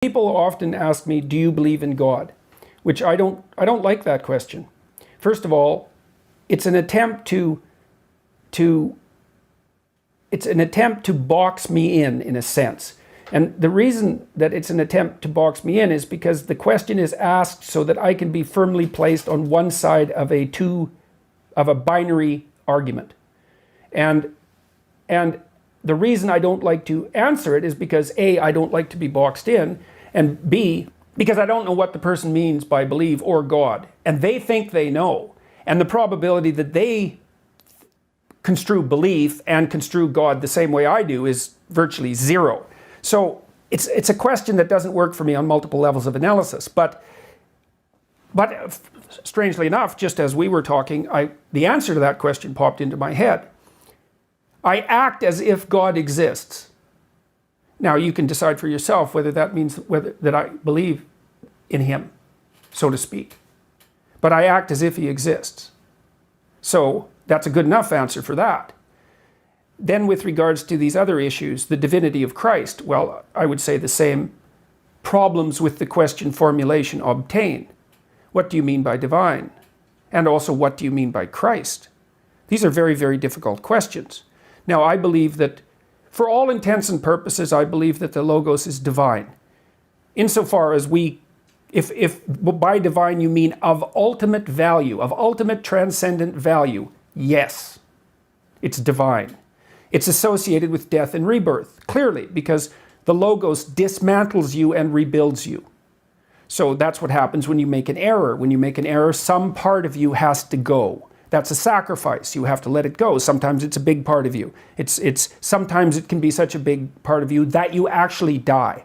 People often ask me, do you believe in God? Which I don't like that question. First of all, it's an attempt to box me in a sense. And the reason that it's an attempt to box me in is because the question is asked so that I can be firmly placed on one side of a binary argument. And the reason I don't like to answer it is because A, I don't like to be boxed in, and B, because I don't know what the person means by believe or God. And they think they know. And the probability that they construe belief and construe God the same way I do is virtually zero. So it's a question that doesn't work for me on multiple levels of analysis. But strangely enough, just as we were talking, the answer to that question popped into my head. I act as if God exists. Now you can decide for yourself whether that means that I believe in him, so to speak. But I act as if he exists. So that's a good enough answer for that. Then with regards to these other issues, the divinity of Christ, well, I would say the same problems with the question formulation obtain. What do you mean by divine? And also, what do you mean by Christ? These are very, very difficult questions. Now, I believe that, for all intents and purposes, I believe that the Logos is divine. Insofar as if by divine you mean of ultimate value, of ultimate transcendent value, yes, it's divine. It's associated with death and rebirth, clearly, because the Logos dismantles you and rebuilds you. So that's what happens when you make an error. When you make an error, some part of you has to go. That's a sacrifice. You have to let it go. Sometimes it's a big part of you. Sometimes it can be such a big part of you that you actually die,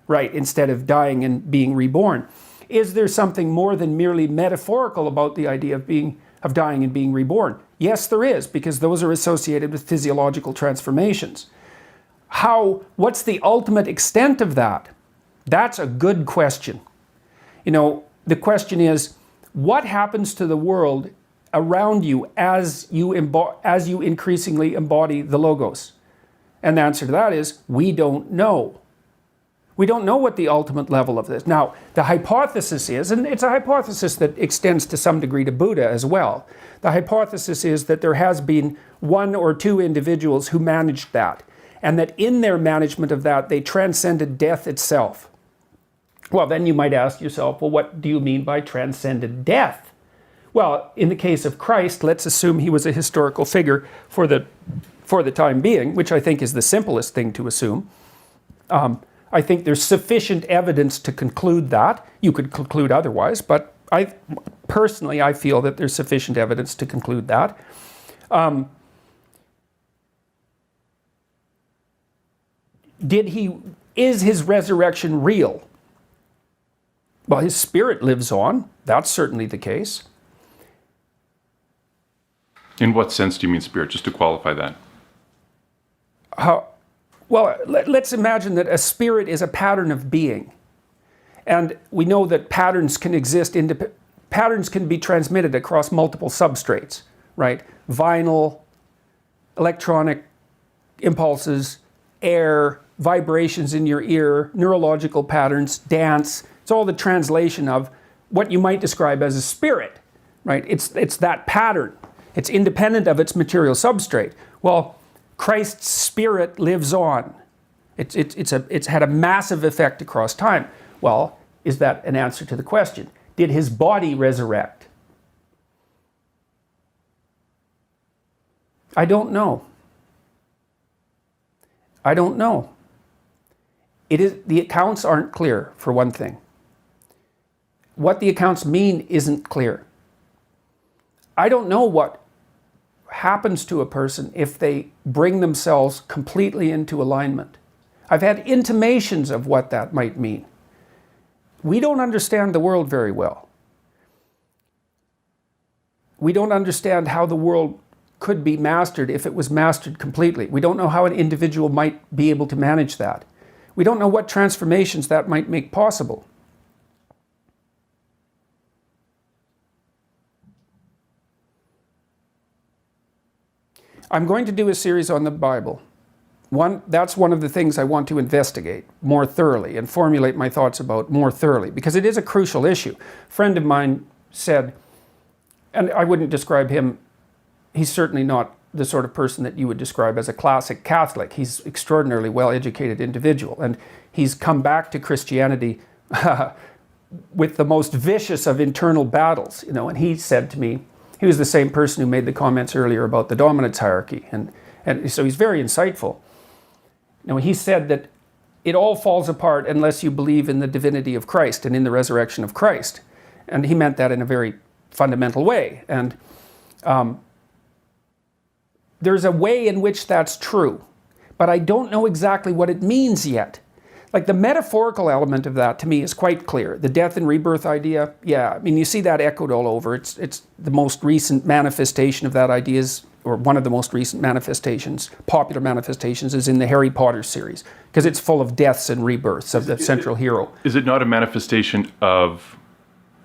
right, instead of dying and being reborn. Is there something more than merely metaphorical about the idea of dying and being reborn? Yes, there is, because those are associated with physiological transformations. What's the ultimate extent of that? That's a good question. The question is, what happens to the world around you as you increasingly embody the Logos? And the answer to that is, we don't know. We don't know what the ultimate level of this. Now, the hypothesis is, and it's a hypothesis that extends to some degree to Buddha as well, the hypothesis is that there has been one or two individuals who managed that, and that in their management of that, they transcended death itself. Well, then you might ask yourself, well, what do you mean by transcended death? Well, in the case of Christ, let's assume he was a historical figure for the time being, which I think is the simplest thing to assume. I think there's sufficient evidence to conclude that. You could conclude otherwise, but I feel that there's sufficient evidence to conclude that. Is his resurrection real? Well, his spirit lives on. That's certainly the case. In what sense do you mean spirit, just to qualify that? Well, let's imagine that a spirit is a pattern of being. And we know that patterns can exist, patterns can be transmitted across multiple substrates, right? Vinyl, electronic impulses, air, vibrations in your ear, neurological patterns, dance. It's all the translation of what you might describe as a spirit, right? It's that pattern. It's independent of its material substrate. Well, Christ's spirit lives on. It's had a massive effect across time. Well, is that an answer to the question? Did his body resurrect? I don't know. I don't know. The accounts aren't clear, for one thing. What the accounts mean isn't clear. I don't know what happens to a person if they bring themselves completely into alignment. I've had intimations of what that might mean. We don't understand the world very well. We don't understand how the world could be mastered if it was mastered completely. We don't know how an individual might be able to manage that. We don't know what transformations that might make possible. I'm going to do a series on the Bible that's one of the things I want to investigate more thoroughly and formulate my thoughts about more thoroughly, because it is a crucial issue. A friend of mine said, and I wouldn't describe him, he's certainly not the sort of person that you would describe as a classic Catholic. He's an extraordinarily well-educated individual, and he's come back to Christianity with the most vicious of internal battles, and he said to me, he was the same person who made the comments earlier about the dominance hierarchy, and so he's very insightful. He said that it all falls apart unless you believe in the divinity of Christ and in the resurrection of Christ. And he meant that in a very fundamental way. And there's a way in which that's true, but I don't know exactly what it means yet. Like the metaphorical element of that to me is quite clear. The death and rebirth idea, yeah, you see that echoed all over. It's the most recent manifestation of that idea or one of the most recent manifestations, popular manifestations, is in the Harry Potter series, because it's full of deaths and rebirths of the central hero. Is it not a manifestation of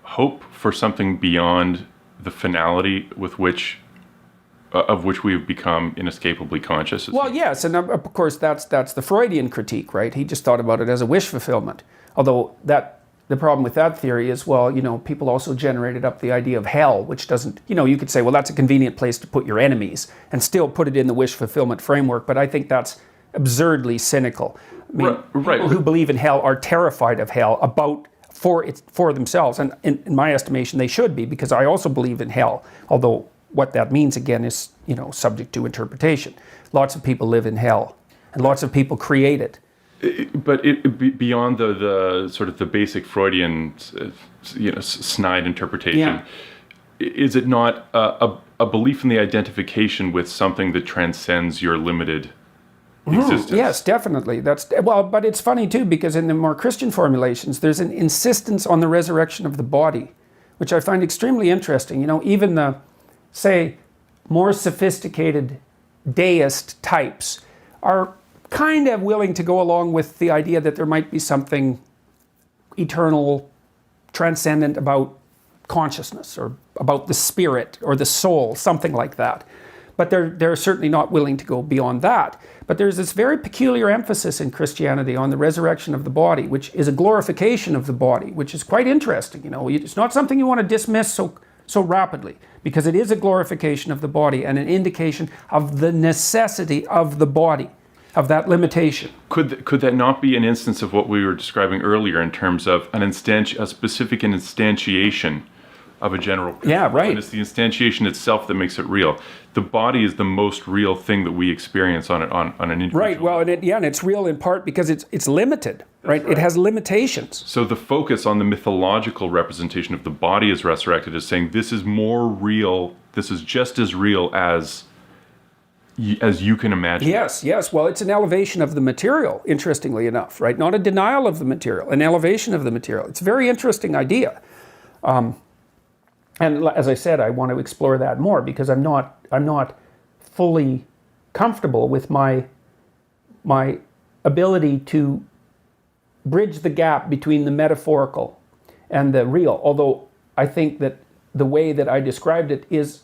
hope for something beyond the finality with which of which we have become inescapably conscious? Well, yes, and of course that's the Freudian critique, right? He just thought about it as a wish fulfillment. Although the problem with that theory is, people also generated up the idea of hell, which doesn't, you could say, well, that's a convenient place to put your enemies and still put it in the wish fulfillment framework, but I think that's absurdly cynical. Right. People who believe in hell are terrified of hell for themselves, and in my estimation, they should be, because I also believe in hell, although what that means, again, is, subject to interpretation. Lots of people live in hell, and lots of people create it. But beyond the sort of the basic Freudian, snide interpretation, is it not a belief in the identification with something that transcends your limited existence? Yes, definitely. But it's funny too, because in the more Christian formulations, there's an insistence on the resurrection of the body, which I find extremely interesting. Even the, say, more sophisticated deist types are kind of willing to go along with the idea that there might be something eternal, transcendent about consciousness, or about the spirit or the soul, something like that. But they're certainly not willing to go beyond that. But there's this very peculiar emphasis in Christianity on the resurrection of the body, which is a glorification of the body, which is quite interesting. It's not something you want to dismiss so rapidly, because it is a glorification of the body and an indication of the necessity of the body, of that limitation. Could that not be an instance of what we were describing earlier in terms of a specific instantiation of a general principle? Yeah, right. And it's the instantiation itself that makes it real. The body is the most real thing that we experience on an individual. Right. Well, and it's real in part because it's limited. Right? It has limitations. So the focus on the mythological representation of the body as resurrected is saying this is more real. This is just as real as you can imagine. Yes. Well, it's an elevation of the material, interestingly enough, right? Not a denial of the material, an elevation of the material. It's a very interesting idea. And as I said, I want to explore that more, because I'm not fully comfortable with my ability to bridge the gap between the metaphorical and the real, although I think that the way that I described it is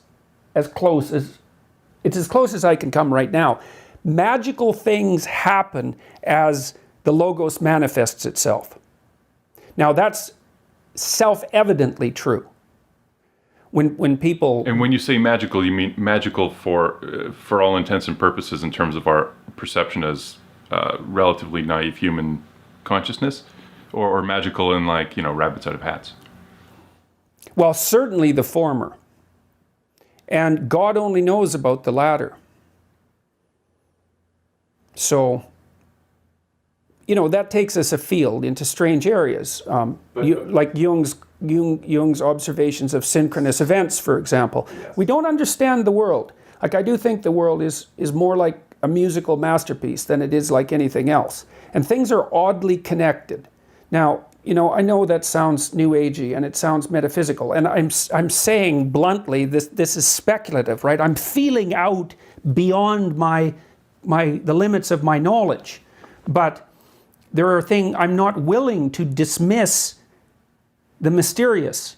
as close as I can come right now. Magical things happen as the Logos manifests itself. Now that's self-evidently true. When people... And when you say magical, you mean magical for all intents and purposes in terms of our perception as relatively naive human consciousness, or magical in rabbits out of hats? Well, certainly the former. And God only knows about the latter. So, that takes us afield into strange areas. Like Jung's observations of synchronous events, for example. Yes. We don't understand the world. I do think the world is more like a musical masterpiece than it is like anything else. And things are oddly connected. Now, I know that sounds new agey and it sounds metaphysical, and I'm saying bluntly, this is speculative, right? I'm feeling out beyond the limits of my knowledge. But there are things I'm not willing to dismiss the mysterious,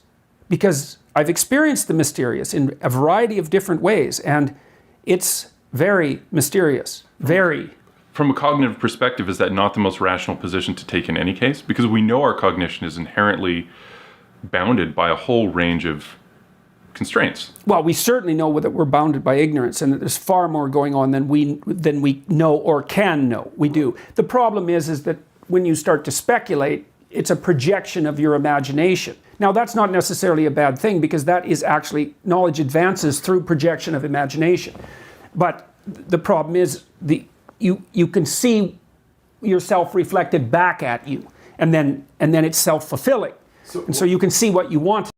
because I've experienced the mysterious in a variety of different ways, and it's very mysterious, very. from a cognitive perspective, is that not the most rational position to take in any case? Because we know our cognition is inherently bounded by a whole range of constraints. Well, we certainly know that we're bounded by ignorance and that there's far more going on than we know or can know. We do. The problem is that when you start to speculate, it's a projection of your imagination. Now, that's not necessarily a bad thing, because that is actually, knowledge advances through projection of imagination. But the problem is you can see yourself reflected back at you, and then it's self-fulfilling. So you can see what you want.